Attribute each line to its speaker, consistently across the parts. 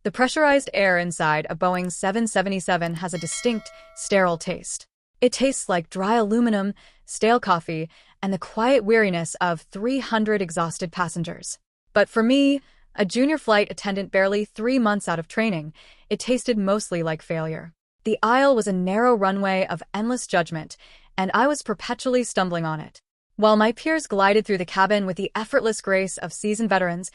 Speaker 1: The pressurized air inside a Boeing 777 has a distinct, sterile taste. It tastes like dry aluminum, stale coffee, and the quiet weariness of 300 exhausted passengers. But for me, a junior flight attendant barely 3 months out of training, it tasted mostly like failure. The aisle was a narrow runway of endless judgment, and I was perpetually stumbling on it. While my peers glided through the cabin with the effortless grace of seasoned veterans,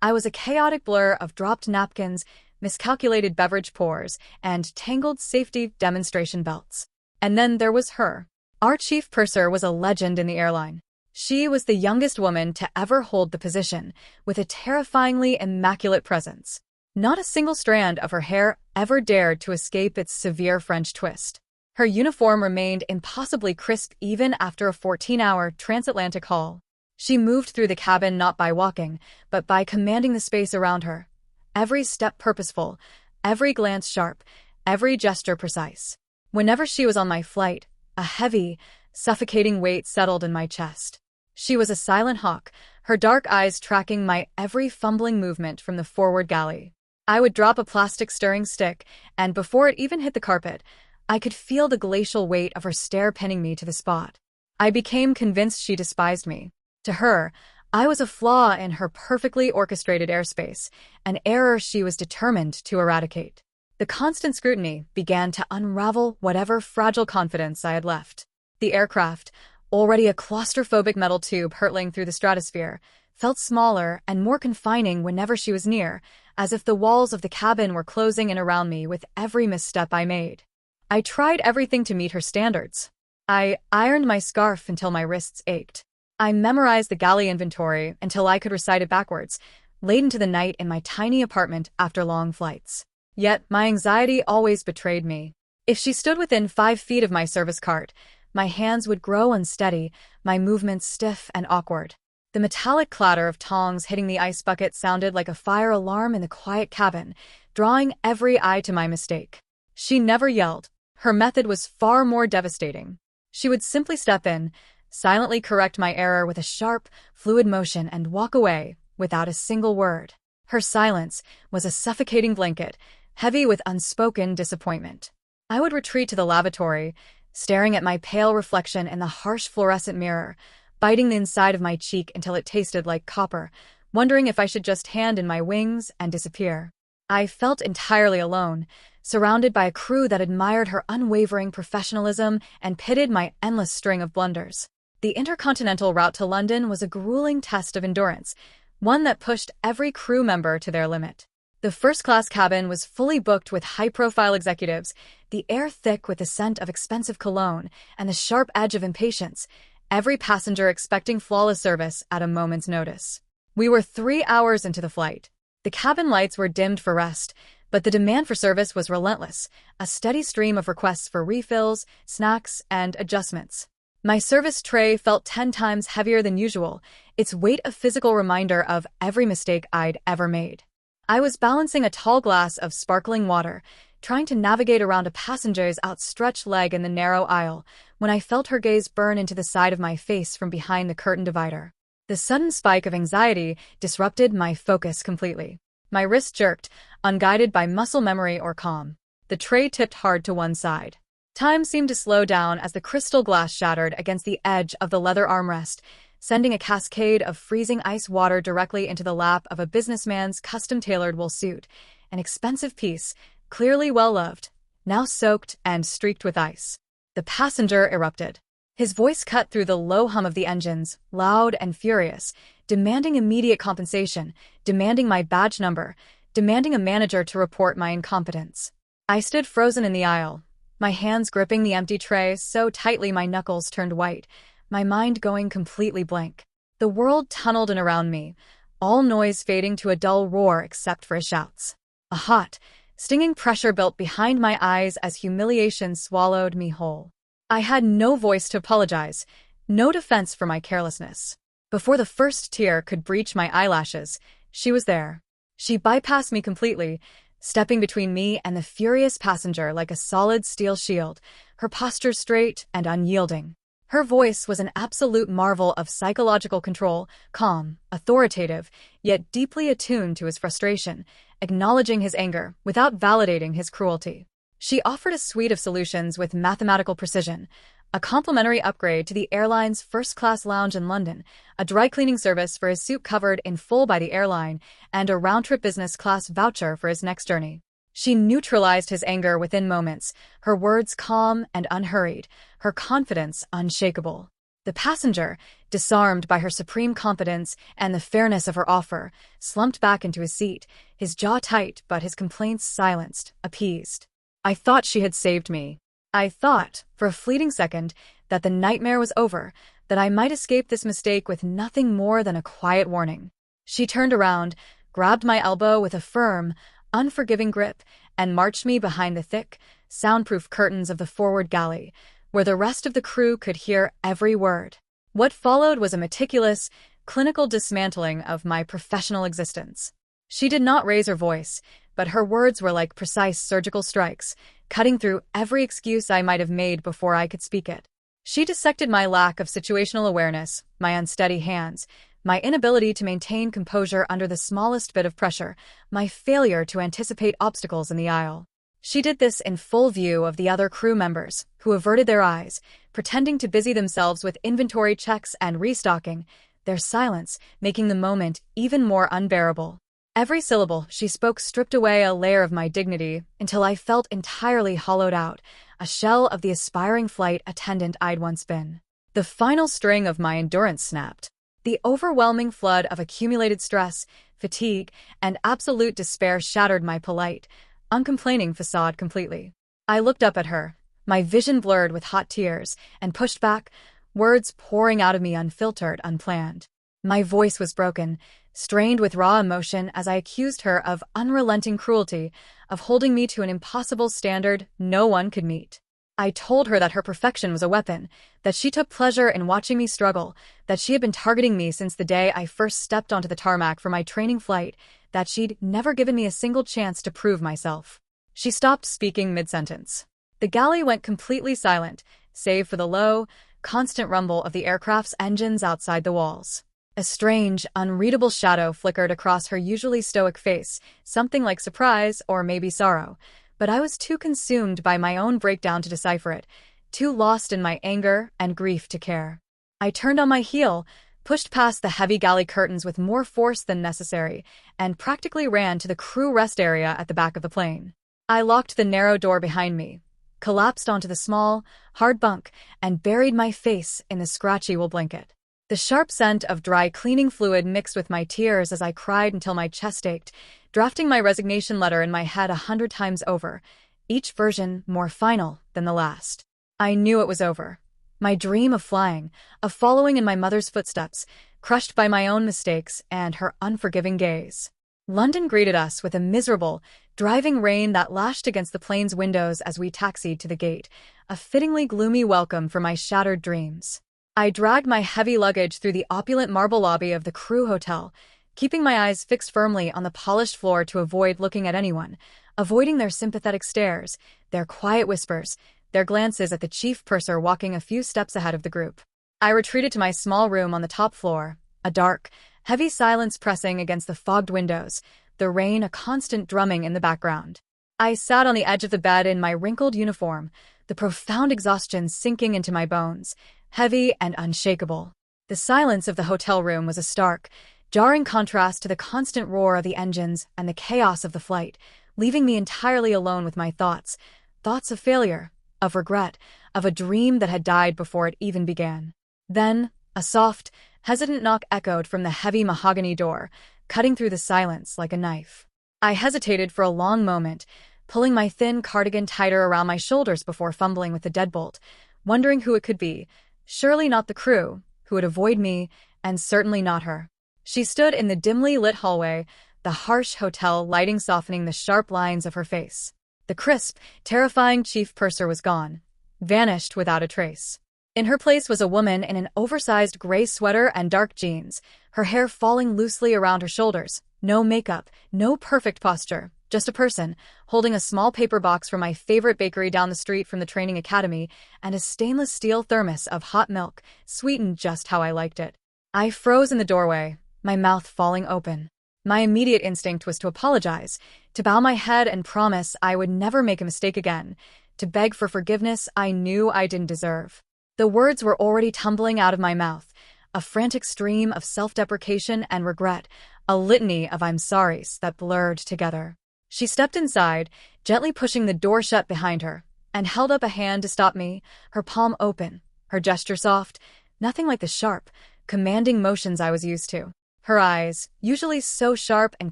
Speaker 1: I was a chaotic blur of dropped napkins, miscalculated beverage pours, and tangled safety demonstration belts. And then there was her. Our chief purser was a legend in the airline. She was the youngest woman to ever hold the position, with a terrifyingly immaculate presence. Not a single strand of her hair ever dared to escape its severe French twist. Her uniform remained impossibly crisp even after a 14-hour transatlantic haul. She moved through the cabin not by walking, but by commanding the space around her. Every step purposeful, every glance sharp, every gesture precise. Whenever she was on my flight, a heavy, suffocating weight settled in my chest. She was a silent hawk, her dark eyes tracking my every fumbling movement from the forward galley. I would drop a plastic stirring stick, and before it even hit the carpet, I could feel the glacial weight of her stare pinning me to the spot. I became convinced she despised me. To her, I was a flaw in her perfectly orchestrated airspace, an error she was determined to eradicate. The constant scrutiny began to unravel whatever fragile confidence I had left. The aircraft, already a claustrophobic metal tube hurtling through the stratosphere, felt smaller and more confining whenever she was near, as if the walls of the cabin were closing in around me with every misstep I made. I tried everything to meet her standards. I ironed my scarf until my wrists ached. I memorized the galley inventory until I could recite it backwards, late into the night in my tiny apartment after long flights. Yet my anxiety always betrayed me. If she stood within 5 feet of my service cart, my hands would grow unsteady, my movements stiff and awkward. The metallic clatter of tongs hitting the ice bucket sounded like a fire alarm in the quiet cabin, drawing every eye to my mistake. She never yelled. Her method was far more devastating. She would simply step in, silently correct my error with a sharp, fluid motion and walk away without a single word. Her silence was a suffocating blanket, heavy with unspoken disappointment. I would retreat to the lavatory, staring at my pale reflection in the harsh fluorescent mirror, biting the inside of my cheek until it tasted like copper, wondering if I should just hand in my wings and disappear. I felt entirely alone, surrounded by a crew that admired her unwavering professionalism and pitied my endless string of blunders. The intercontinental route to London was a grueling test of endurance, one that pushed every crew member to their limit. The first-class cabin was fully booked with high-profile executives, the air thick with the scent of expensive cologne and the sharp edge of impatience, every passenger expecting flawless service at a moment's notice. We were 3 hours into the flight. The cabin lights were dimmed for rest, but the demand for service was relentless, a steady stream of requests for refills, snacks, and adjustments. My service tray felt 10 times heavier than usual, its weight a physical reminder of every mistake I'd ever made. I was balancing a tall glass of sparkling water, trying to navigate around a passenger's outstretched leg in the narrow aisle, when I felt her gaze burn into the side of my face from behind the curtain divider. The sudden spike of anxiety disrupted my focus completely. My wrist jerked, unguided by muscle memory or calm. The tray tipped hard to one side. Time seemed to slow down as the crystal glass shattered against the edge of the leather armrest, sending a cascade of freezing ice water directly into the lap of a businessman's custom-tailored wool suit, an expensive piece, clearly well-loved, now soaked and streaked with ice. The passenger erupted. His voice cut through the low hum of the engines, loud and furious, demanding immediate compensation, demanding my badge number, demanding a manager to report my incompetence. I stood frozen in the aisle, my hands gripping the empty tray so tightly my knuckles turned white, my mind going completely blank. The world tunneled in around me, all noise fading to a dull roar except for his shouts. A hot, stinging pressure built behind my eyes as humiliation swallowed me whole. I had no voice to apologize, no defense for my carelessness. Before the first tear could breach my eyelashes, she was there. She bypassed me completely, stepping between me and the furious passenger like a solid steel shield, her posture straight and unyielding. Her voice was an absolute marvel of psychological control, calm, authoritative, yet deeply attuned to his frustration, acknowledging his anger without validating his cruelty. She offered a suite of solutions with mathematical precision: a complimentary upgrade to the airline's first-class lounge in London, a dry cleaning service for his suit covered in full by the airline, and a round-trip business-class voucher for his next journey. She neutralized his anger within moments, her words calm and unhurried, her confidence unshakable. The passenger, disarmed by her supreme competence and the fairness of her offer, slumped back into his seat, his jaw tight but his complaints silenced, appeased. I thought she had saved me. I thought, for a fleeting second, that the nightmare was over, that I might escape this mistake with nothing more than a quiet warning. She turned around, grabbed my elbow with a firm, unforgiving grip, and marched me behind the thick, soundproof curtains of the forward galley, where the rest of the crew could hear every word. What followed was a meticulous, clinical dismantling of my professional existence. She did not raise her voice, but her words were like precise surgical strikes, cutting through every excuse I might have made before I could speak it. She dissected my lack of situational awareness, my unsteady hands, my inability to maintain composure under the smallest bit of pressure, my failure to anticipate obstacles in the aisle. She did this in full view of the other crew members, who averted their eyes, pretending to busy themselves with inventory checks and restocking, their silence making the moment even more unbearable. Every syllable she spoke stripped away a layer of my dignity until I felt entirely hollowed out, a shell of the aspiring flight attendant I'd once been. The final string of my endurance snapped. The overwhelming flood of accumulated stress, fatigue, and absolute despair shattered my polite, uncomplaining facade completely. I looked up at her, my vision blurred with hot tears, and pushed back, words pouring out of me unfiltered, unplanned. My voice was broken, strained with raw emotion as I accused her of unrelenting cruelty, of holding me to an impossible standard no one could meet. I told her that her perfection was a weapon, that she took pleasure in watching me struggle, that she had been targeting me since the day I first stepped onto the tarmac for my training flight, that she'd never given me a single chance to prove myself. She stopped speaking mid-sentence. The galley went completely silent, save for the low, constant rumble of the aircraft's engines outside the walls. A strange, unreadable shadow flickered across her usually stoic face, something like surprise or maybe sorrow, but I was too consumed by my own breakdown to decipher it, too lost in my anger and grief to care. I turned on my heel, pushed past the heavy galley curtains with more force than necessary, and practically ran to the crew rest area at the back of the plane. I locked the narrow door behind me, collapsed onto the small, hard bunk, and buried my face in the scratchy wool blanket. The sharp scent of dry cleaning fluid mixed with my tears as I cried until my chest ached, drafting my resignation letter in my head 100 times over, each version more final than the last. I knew it was over. My dream of flying, of following in my mother's footsteps, crushed by my own mistakes and her unforgiving gaze. London greeted us with a miserable, driving rain that lashed against the plane's windows as we taxied to the gate, a fittingly gloomy welcome for my shattered dreams. I dragged my heavy luggage through the opulent marble lobby of the crew hotel, keeping my eyes fixed firmly on the polished floor to avoid looking at anyone, avoiding their sympathetic stares, their quiet whispers, their glances at the chief purser walking a few steps ahead of the group. I retreated to my small room on the top floor, a dark, heavy silence pressing against the fogged windows, the rain a constant drumming in the background. I sat on the edge of the bed in my wrinkled uniform, the profound exhaustion sinking into my bones, heavy and unshakable. The silence of the hotel room was a stark, jarring contrast to the constant roar of the engines and the chaos of the flight, leaving me entirely alone with my thoughts of failure, of regret, of a dream that had died before it even began. Then, a soft, hesitant knock echoed from the heavy mahogany door, cutting through the silence like a knife. I hesitated for a long moment, pulling my thin cardigan tighter around my shoulders before fumbling with the deadbolt, wondering who it could be. Surely not the crew, who would avoid me, and certainly not her. She stood in the dimly lit hallway, the harsh hotel lighting softening the sharp lines of her face. The crisp, terrifying chief purser was gone, vanished without a trace. In her place was a woman in an oversized gray sweater and dark jeans, her hair falling loosely around her shoulders. No makeup, no perfect posture, just a person, holding a small paper box from my favorite bakery down the street from the training academy, and a stainless steel thermos of hot milk, sweetened just how I liked it. I froze in the doorway, my mouth falling open. My immediate instinct was to apologize, to bow my head and promise I would never make a mistake again, to beg for forgiveness I knew I didn't deserve. The words were already tumbling out of my mouth, a frantic stream of self-deprecation and regret, a litany of I'm sorries that blurred together. She stepped inside, gently pushing the door shut behind her, and held up a hand to stop me, her palm open, her gesture soft, nothing like the sharp, commanding motions I was used to. Her eyes, usually so sharp and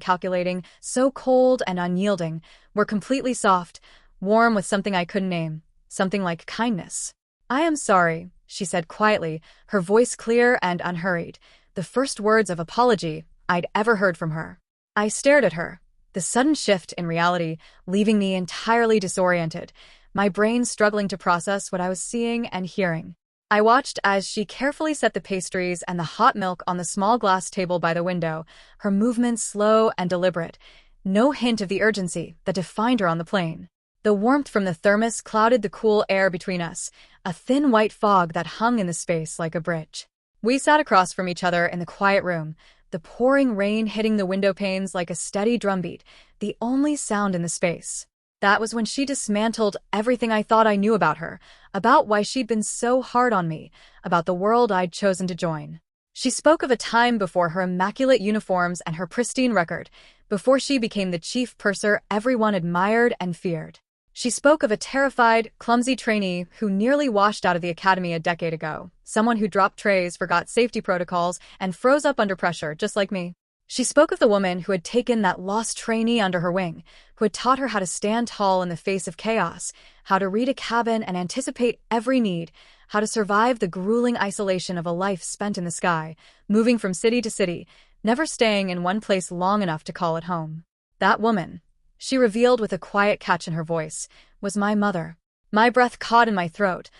Speaker 1: calculating, so cold and unyielding, were completely soft, warm with something I couldn't name, something like kindness. I am sorry, she said quietly, her voice clear and unhurried, the first words of apology I'd ever heard from her. I stared at her, the sudden shift in reality leaving me entirely disoriented, my brain struggling to process what I was seeing and hearing. I watched as she carefully set the pastries and the hot milk on the small glass table by the window, her movements slow and deliberate, no hint of the urgency that defined her on the plane. The warmth from the thermos clouded the cool air between us, a thin white fog that hung in the space like a bridge. We sat across from each other in the quiet room, the pouring rain hitting the window panes like a steady drumbeat, the only sound in the space. That was when she dismantled everything I thought I knew about her, about why she'd been so hard on me, about the world I'd chosen to join. She spoke of a time before her immaculate uniforms and her pristine record, before she became the chief purser everyone admired and feared. She spoke of a terrified, clumsy trainee who nearly washed out of the academy a decade ago, someone who dropped trays, forgot safety protocols, and froze up under pressure, just like me. She spoke of the woman who had taken that lost trainee under her wing, who had taught her how to stand tall in the face of chaos, how to read a cabin and anticipate every need, how to survive the grueling isolation of a life spent in the sky, moving from city to city, never staying in one place long enough to call it home. That woman, she revealed with a quiet catch in her voice, was my mother. My breath caught in my throat,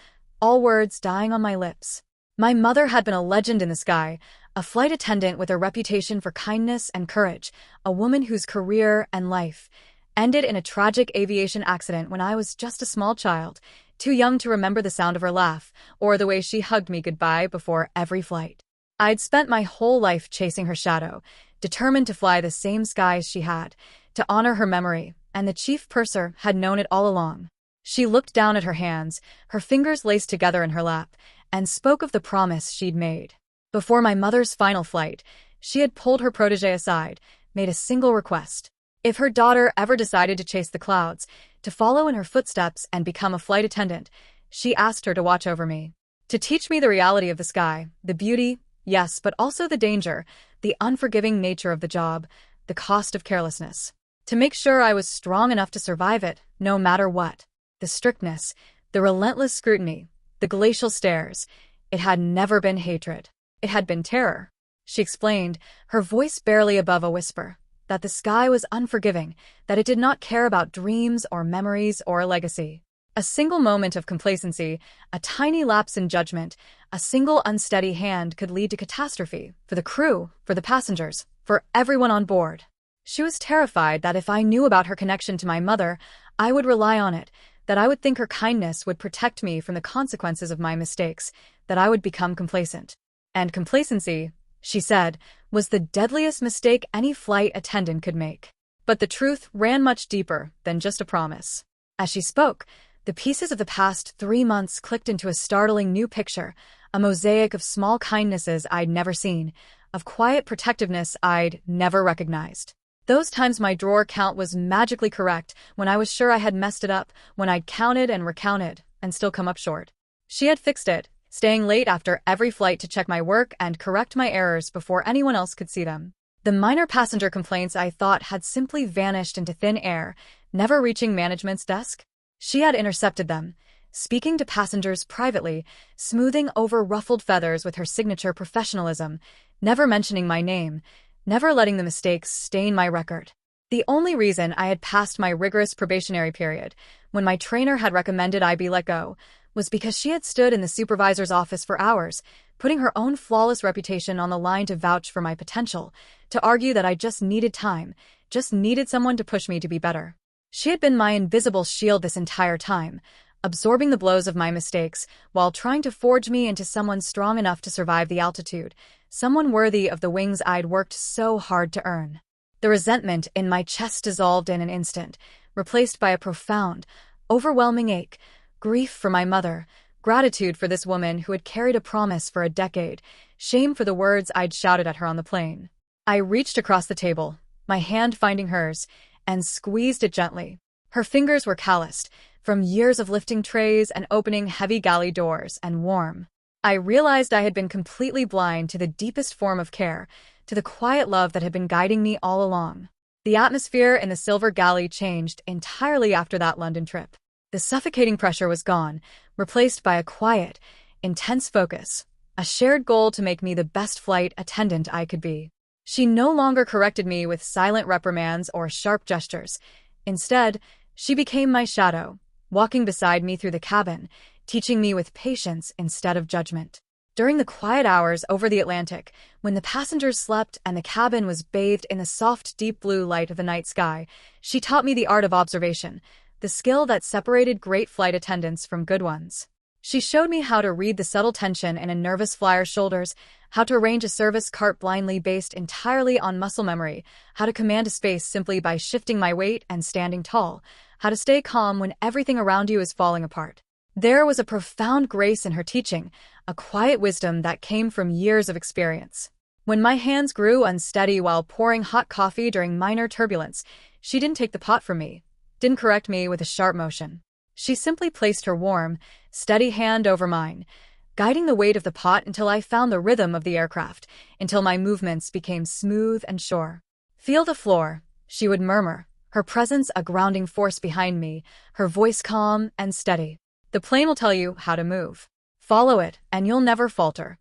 Speaker 1: all words dying on my lips. My mother had been a legend in the sky, a flight attendant with a reputation for kindness and courage, a woman whose career and life ended in a tragic aviation accident when I was just a small child, too young to remember the sound of her laugh or the way she hugged me goodbye before every flight. I'd spent my whole life chasing her shadow, determined to fly the same skies she had, to honor her memory, and the chief purser had known it all along. She looked down at her hands, her fingers laced together in her lap, and spoke of the promise she'd made. Before my mother's final flight, she had pulled her protégé aside, made a single request. If her daughter ever decided to chase the clouds, to follow in her footsteps and become a flight attendant, she asked her to watch over me. To teach me the reality of the sky, the beauty, yes, but also the danger, the unforgiving nature of the job, the cost of carelessness. To make sure I was strong enough to survive it, no matter what. The strictness, the relentless scrutiny, the glacial stares. It had never been hatred. It had been terror. She explained, her voice barely above a whisper, that the sky was unforgiving, that it did not care about dreams or memories or a legacy. A single moment of complacency, a tiny lapse in judgment, a single unsteady hand could lead to catastrophe for the crew, for the passengers, for everyone on board. She was terrified that if I knew about her connection to my mother, I would rely on it, that I would think her kindness would protect me from the consequences of my mistakes, that I would become complacent. And complacency, she said, was the deadliest mistake any flight attendant could make. But the truth ran much deeper than just a promise. As she spoke, the pieces of the past 3 months clicked into a startling new picture, a mosaic of small kindnesses I'd never seen, of quiet protectiveness I'd never recognized. Those times my drawer count was magically correct, when I was sure I had messed it up, when I'd counted and recounted, and still come up short. She had fixed it, staying late after every flight to check my work and correct my errors before anyone else could see them. The minor passenger complaints I thought had simply vanished into thin air, never reaching management's desk. She had intercepted them, speaking to passengers privately, smoothing over ruffled feathers with her signature professionalism, never mentioning my name, never letting the mistakes stain my record. The only reason I had passed my rigorous probationary period, when my trainer had recommended I be let go, was because she had stood in the supervisor's office for hours, putting her own flawless reputation on the line to vouch for my potential, to argue that I just needed time, just needed someone to push me to be better. She had been my invisible shield this entire time, absorbing the blows of my mistakes, while trying to forge me into someone strong enough to survive the altitude, someone worthy of the wings I'd worked so hard to earn. The resentment in my chest dissolved in an instant, replaced by a profound, overwhelming ache, grief for my mother, gratitude for this woman who had carried a promise for a decade, shame for the words I'd shouted at her on the plane. I reached across the table, my hand finding hers, and squeezed it gently. Her fingers were calloused, from years of lifting trays and opening heavy galley doors, and warm. I realized I had been completely blind to the deepest form of care, to the quiet love that had been guiding me all along. The atmosphere in the silver galley changed entirely after that London trip. The suffocating pressure was gone, replaced by a quiet, intense focus, a shared goal to make me the best flight attendant I could be. She no longer corrected me with silent reprimands or sharp gestures. Instead, she became my shadow, walking beside me through the cabin, teaching me with patience instead of judgment. During the quiet hours over the Atlantic, when the passengers slept and the cabin was bathed in the soft, deep blue light of the night sky, she taught me the art of observation, the skill that separated great flight attendants from good ones. She showed me how to read the subtle tension in a nervous flyer's shoulders, how to arrange a service cart blindly based entirely on muscle memory, how to command a space simply by shifting my weight and standing tall, how to stay calm when everything around you is falling apart. There was a profound grace in her teaching, a quiet wisdom that came from years of experience. When my hands grew unsteady while pouring hot coffee during minor turbulence, she didn't take the pot from me, didn't correct me with a sharp motion. She simply placed her warm, steady hand over mine, guiding the weight of the pot until I found the rhythm of the aircraft, until my movements became smooth and sure. "Feel the floor," she would murmur, her presence a grounding force behind me, her voice calm and steady. "The plane will tell you how to move. Follow it, and you'll never falter."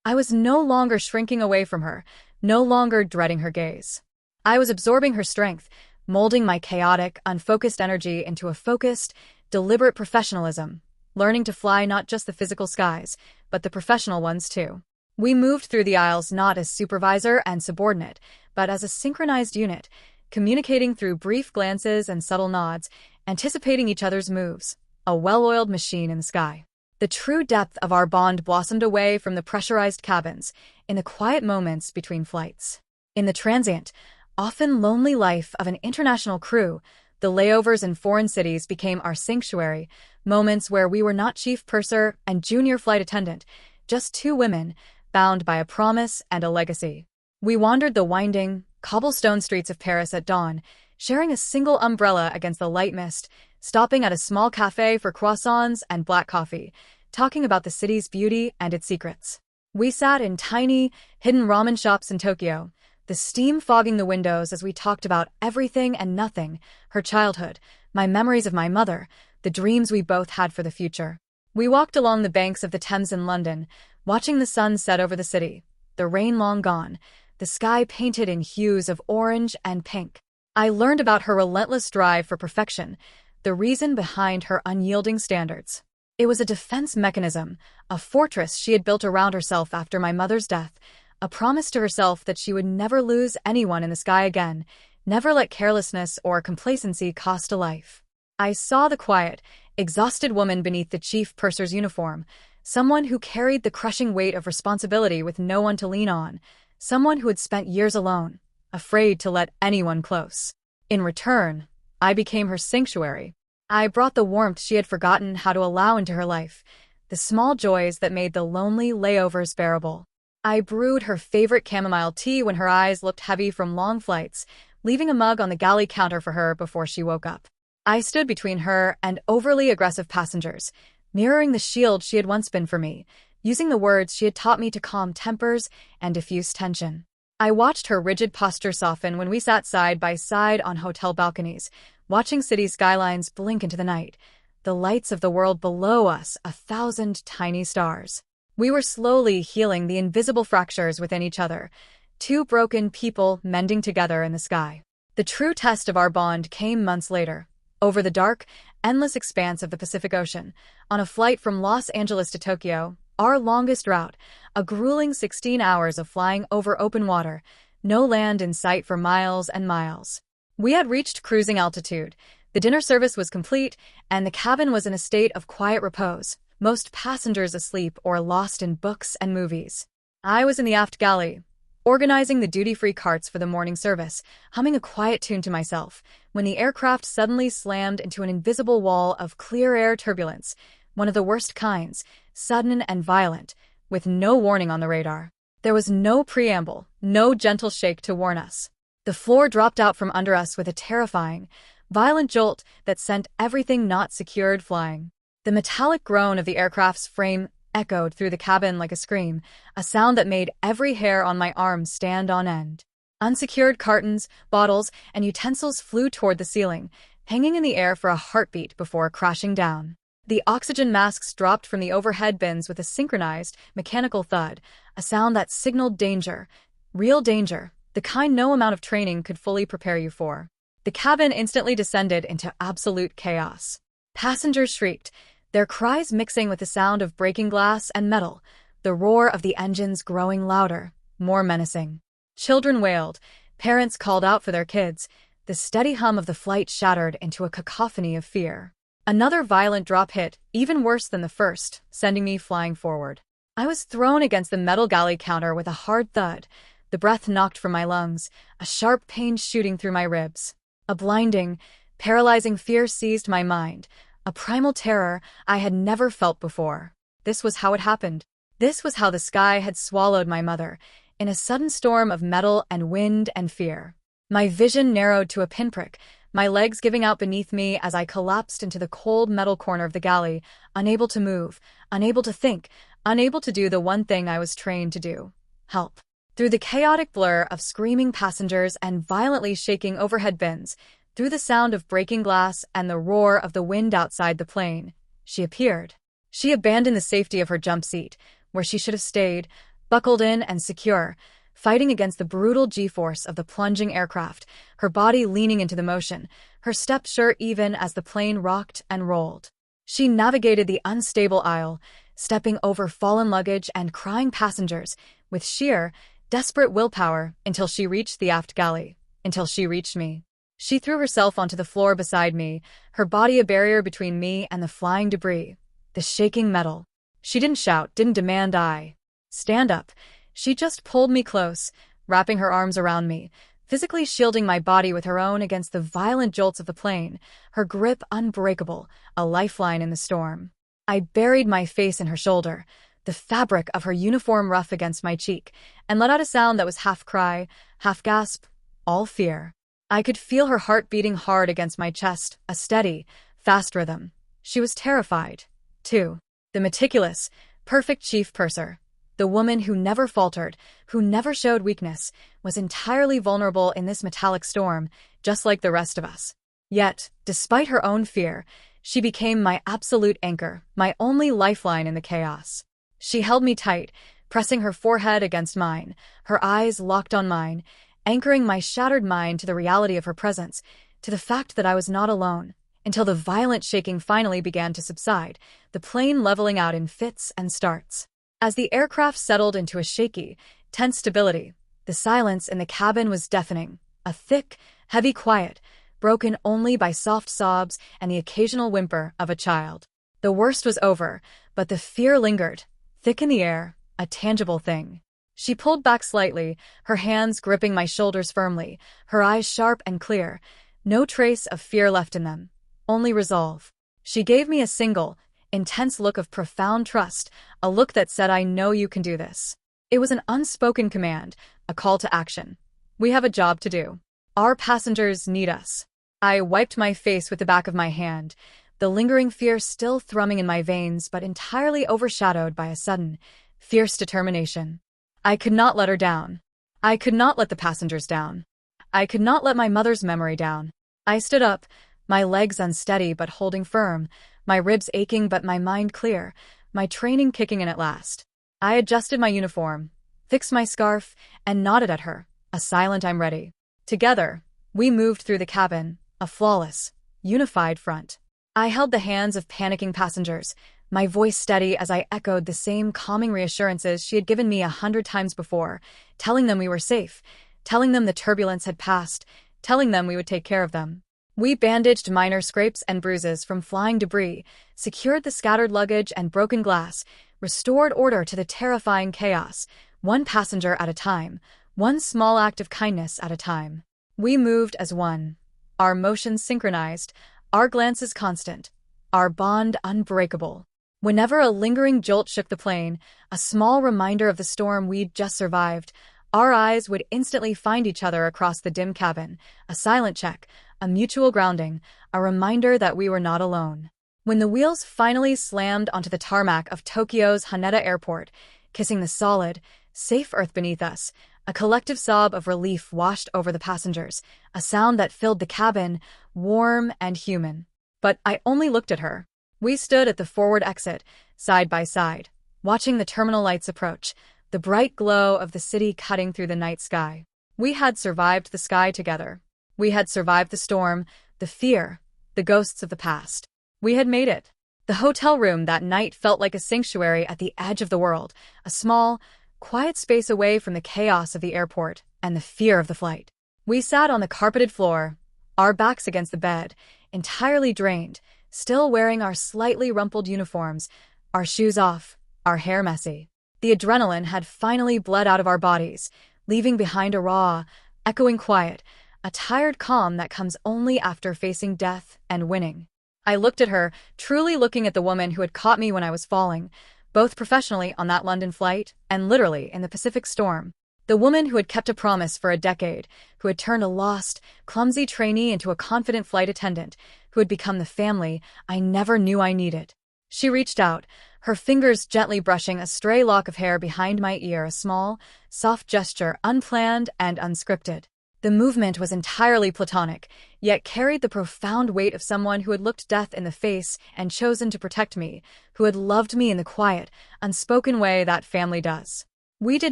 Speaker 1: I was no longer shrinking away from her, no longer dreading her gaze. I was absorbing her strength, molding my chaotic, unfocused energy into a focused, deliberate professionalism, learning to fly not just the physical skies, but the professional ones too. We moved through the aisles not as supervisor and subordinate, but as a synchronized unit, communicating through brief glances and subtle nods, anticipating each other's moves, a well-oiled machine in the sky. The true depth of our bond blossomed away from the pressurized cabins, in the quiet moments between flights. In the transient, often lonely life of an international crew, the layovers in foreign cities became our sanctuary, moments where we were not chief purser and junior flight attendant, just two women, bound by a promise and a legacy. We wandered the winding, cobblestone streets of Paris at dawn, sharing a single umbrella against the light mist, stopping at a small cafe for croissants and black coffee, talking about the city's beauty and its secrets. We sat in tiny, hidden ramen shops in Tokyo, the steam fogging the windows as we talked about everything and nothing, her childhood, my memories of my mother, the dreams we both had for the future. We walked along the banks of the Thames in London, watching the sun set over the city, the rain long gone, the sky painted in hues of orange and pink. I learned about her relentless drive for perfection, the reason behind her unyielding standards. It was a defense mechanism, a fortress she had built around herself after my mother's death, a promise to herself that she would never lose anyone in the sky again, never let carelessness or complacency cost a life. I saw the quiet, exhausted woman beneath the chief purser's uniform, someone who carried the crushing weight of responsibility with no one to lean on, someone who had spent years alone, afraid to let anyone close. In return, I became her sanctuary. I brought the warmth she had forgotten how to allow into her life, the small joys that made the lonely layovers bearable. I brewed her favorite chamomile tea when her eyes looked heavy from long flights, leaving a mug on the galley counter for her before she woke up. I stood between her and overly aggressive passengers, mirroring the shield she had once been for me, using the words she had taught me to calm tempers and diffuse tension. I watched her rigid posture soften when we sat side by side on hotel balconies, watching city skylines blink into the night, the lights of the world below us 1,000 tiny stars. We were slowly healing the invisible fractures within each other, two broken people mending together in the sky. The true test of our bond came months later, over the dark, endless expanse of the Pacific Ocean, on a flight from Los Angeles to Tokyo, our longest route, a grueling 16 hours of flying over open water, no land in sight for miles and miles. We had reached cruising altitude, the dinner service was complete, and the cabin was in a state of quiet repose, most passengers asleep or lost in books and movies. I was in the aft galley, organizing the duty-free carts for the morning service, humming a quiet tune to myself, when the aircraft suddenly slammed into an invisible wall of clear air turbulence, one of the worst kinds, sudden and violent, with no warning on the radar. There was no preamble, no gentle shake to warn us. The floor dropped out from under us with a terrifying, violent jolt that sent everything not secured flying. The metallic groan of the aircraft's frame echoed through the cabin like a scream, a sound that made every hair on my arm stand on end. Unsecured cartons, bottles, and utensils flew toward the ceiling, hanging in the air for a heartbeat before crashing down. The oxygen masks dropped from the overhead bins with a synchronized, mechanical thud, a sound that signaled danger, real danger, the kind no amount of training could fully prepare you for. The cabin instantly descended into absolute chaos. Passengers shrieked, their cries mixing with the sound of breaking glass and metal, the roar of the engines growing louder, more menacing. Children wailed, parents called out for their kids, the steady hum of the flight shattered into a cacophony of fear. Another violent drop hit, even worse than the first, sending me flying forward. I was thrown against the metal galley counter with a hard thud, the breath knocked from my lungs, a sharp pain shooting through my ribs. A blinding, paralyzing fear seized my mind, a primal terror I had never felt before. This was how it happened. This was how the sky had swallowed my mother, in a sudden storm of metal and wind and fear. My vision narrowed to a pinprick, my legs giving out beneath me as I collapsed into the cold metal corner of the galley, unable to move, unable to think, unable to do the one thing I was trained to do: help. Through the chaotic blur of screaming passengers and violently shaking overhead bins, through the sound of breaking glass and the roar of the wind outside the plane, she appeared. She abandoned the safety of her jump seat, where she should have stayed, buckled in and secure, fighting against the brutal G-force of the plunging aircraft, her body leaning into the motion, her steps sure even as the plane rocked and rolled. She navigated the unstable aisle, stepping over fallen luggage and crying passengers, with sheer, desperate willpower until she reached the aft galley, until she reached me. She threw herself onto the floor beside me, her body a barrier between me and the flying debris, the shaking metal. She didn't shout, didn't demand I stand up. She just pulled me close, wrapping her arms around me, physically shielding my body with her own against the violent jolts of the plane, her grip unbreakable, a lifeline in the storm. I buried my face in her shoulder, the fabric of her uniform rough against my cheek, and let out a sound that was half cry, half gasp, all fear. I could feel her heart beating hard against my chest, a steady, fast rhythm. She was terrified, too. The meticulous, perfect chief purser, the woman who never faltered, who never showed weakness, was entirely vulnerable in this metallic storm, just like the rest of us. Yet, despite her own fear, she became my absolute anchor, my only lifeline in the chaos. She held me tight, pressing her forehead against mine, her eyes locked on mine, anchoring my shattered mind to the reality of her presence, to the fact that I was not alone, until the violent shaking finally began to subside, the plane leveling out in fits and starts. As the aircraft settled into a shaky, tense stability, the silence in the cabin was deafening, a thick, heavy quiet, broken only by soft sobs and the occasional whimper of a child. The worst was over, but the fear lingered, thick in the air, a tangible thing. She pulled back slightly, her hands gripping my shoulders firmly, her eyes sharp and clear, no trace of fear left in them, only resolve. She gave me a single, intense look of profound trust, a look that said, "I know you can do this." It was an unspoken command, a call to action. We have a job to do. Our passengers need us. I wiped my face with the back of my hand, the lingering fear still thrumming in my veins but entirely overshadowed by a sudden, fierce determination. I could not let her down. I could not let the passengers down. I could not let my mother's memory down. I stood up, my legs unsteady but holding firm, my ribs aching but my mind clear, my training kicking in at last. I adjusted my uniform, fixed my scarf, and nodded at her, a silent "I'm ready." Together, we moved through the cabin, a flawless, unified front. I held the hands of panicking passengers, my voice steady as I echoed the same calming reassurances she had given me 100 times before, telling them we were safe, telling them the turbulence had passed, telling them we would take care of them. We bandaged minor scrapes and bruises from flying debris, secured the scattered luggage and broken glass, restored order to the terrifying chaos, one passenger at a time, one small act of kindness at a time. We moved as one, our motions synchronized, our glances constant, our bond unbreakable. Whenever a lingering jolt shook the plane, a small reminder of the storm we'd just survived, our eyes would instantly find each other across the dim cabin, a silent check, a mutual grounding, a reminder that we were not alone. When the wheels finally slammed onto the tarmac of Tokyo's Haneda Airport, kissing the solid, safe earth beneath us, a collective sob of relief washed over the passengers, a sound that filled the cabin, warm and human. But I only looked at her. We stood at the forward exit, side by side, watching the terminal lights approach, the bright glow of the city cutting through the night sky. We had survived the sky together. We had survived the storm, the fear, the ghosts of the past. We had made it. The hotel room that night felt like a sanctuary at the edge of the world, a small, quiet space away from the chaos of the airport and the fear of the flight. We sat on the carpeted floor, our backs against the bed, entirely drained, still wearing our slightly rumpled uniforms, our shoes off, our hair messy. The adrenaline had finally bled out of our bodies, leaving behind a raw, echoing quiet, a tired calm that comes only after facing death and winning. I looked at her, truly looking at the woman who had caught me when I was falling, both professionally on that London flight and literally in the Pacific storm. The woman who had kept a promise for a decade, who had turned a lost, clumsy trainee into a confident flight attendant, who had become the family I never knew I needed. She reached out, her fingers gently brushing a stray lock of hair behind my ear, a small, soft gesture, unplanned and unscripted. The movement was entirely platonic, yet carried the profound weight of someone who had looked death in the face and chosen to protect me, who had loved me in the quiet, unspoken way that family does. We did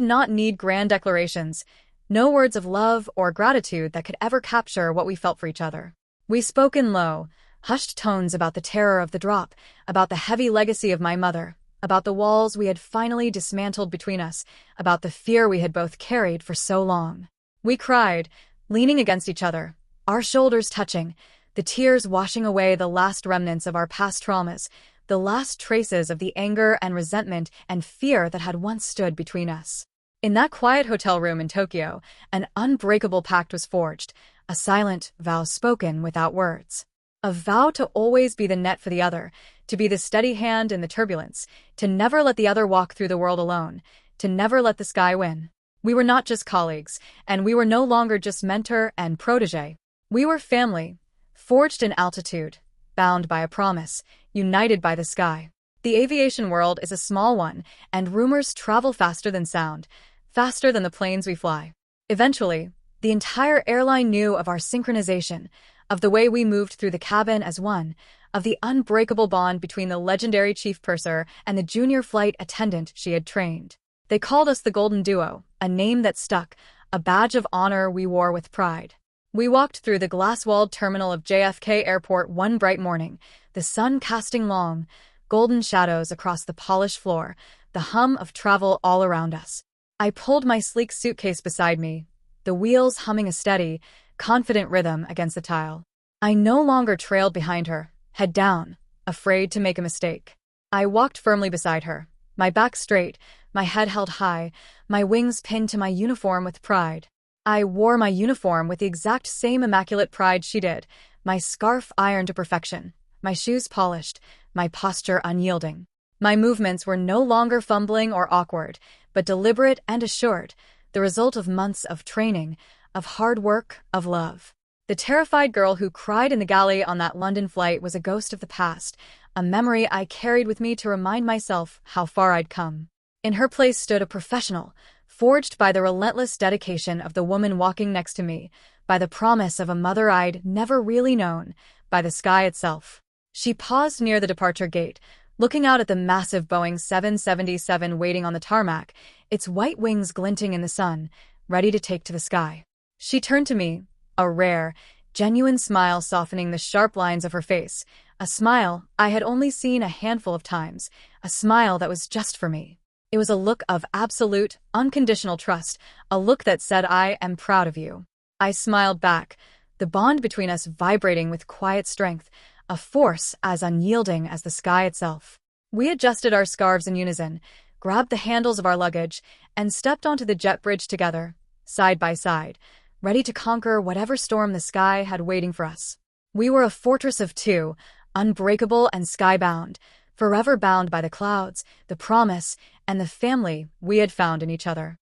Speaker 1: not need grand declarations, no words of love or gratitude that could ever capture what we felt for each other. We spoke in low, hushed tones about the terror of the drop, about the heavy legacy of my mother, about the walls we had finally dismantled between us, about the fear we had both carried for so long. We cried, leaning against each other, our shoulders touching, the tears washing away the last remnants of our past traumas, the last traces of the anger and resentment and fear that had once stood between us. In that quiet hotel room in Tokyo, an unbreakable pact was forged, a silent vow spoken without words. A vow to always be the net for the other, to be the steady hand in the turbulence, to never let the other walk through the world alone, to never let the sky win. We were not just colleagues, and we were no longer just mentor and protege. We were family, forged in altitude, bound by a promise, united by the sky. The aviation world is a small one, and rumors travel faster than sound, faster than the planes we fly. Eventually, the entire airline knew of our synchronization, of the way we moved through the cabin as one, of the unbreakable bond between the legendary chief purser and the junior flight attendant she had trained. They called us the Golden Duo, a name that stuck, a badge of honor we wore with pride. We walked through the glass-walled terminal of JFK Airport one bright morning, the sun casting long, golden shadows across the polished floor, the hum of travel all around us. I pulled my sleek suitcase beside me, the wheels humming a steady, confident rhythm against the tile. I no longer trailed behind her, head down, afraid to make a mistake. I walked firmly beside her, my back straight, my head held high, my wings pinned to my uniform with pride. I wore my uniform with the exact same immaculate pride she did, my scarf ironed to perfection, my shoes polished, my posture unyielding. My movements were no longer fumbling or awkward, but deliberate and assured, the result of months of training, of hard work, of love. The terrified girl who cried in the galley on that London flight was a ghost of the past, a memory I carried with me to remind myself how far I'd come. In her place stood a professional, forged by the relentless dedication of the woman walking next to me, by the promise of a mother I'd never really known, by the sky itself. She paused near the departure gate, looking out at the massive Boeing 777 waiting on the tarmac, its white wings glinting in the sun, ready to take to the sky. She turned to me, a rare, genuine smile softening the sharp lines of her face, a smile I had only seen a handful of times, a smile that was just for me. It was a look of absolute, unconditional trust, a look that said, "I am proud of you." I smiled back, the bond between us vibrating with quiet strength, a force as unyielding as the sky itself. We adjusted our scarves in unison, grabbed the handles of our luggage, and stepped onto the jet bridge together, side by side, ready to conquer whatever storm the sky had waiting for us. We were a fortress of two, unbreakable and skybound, forever bound by the clouds, the promise, and the family we had found in each other.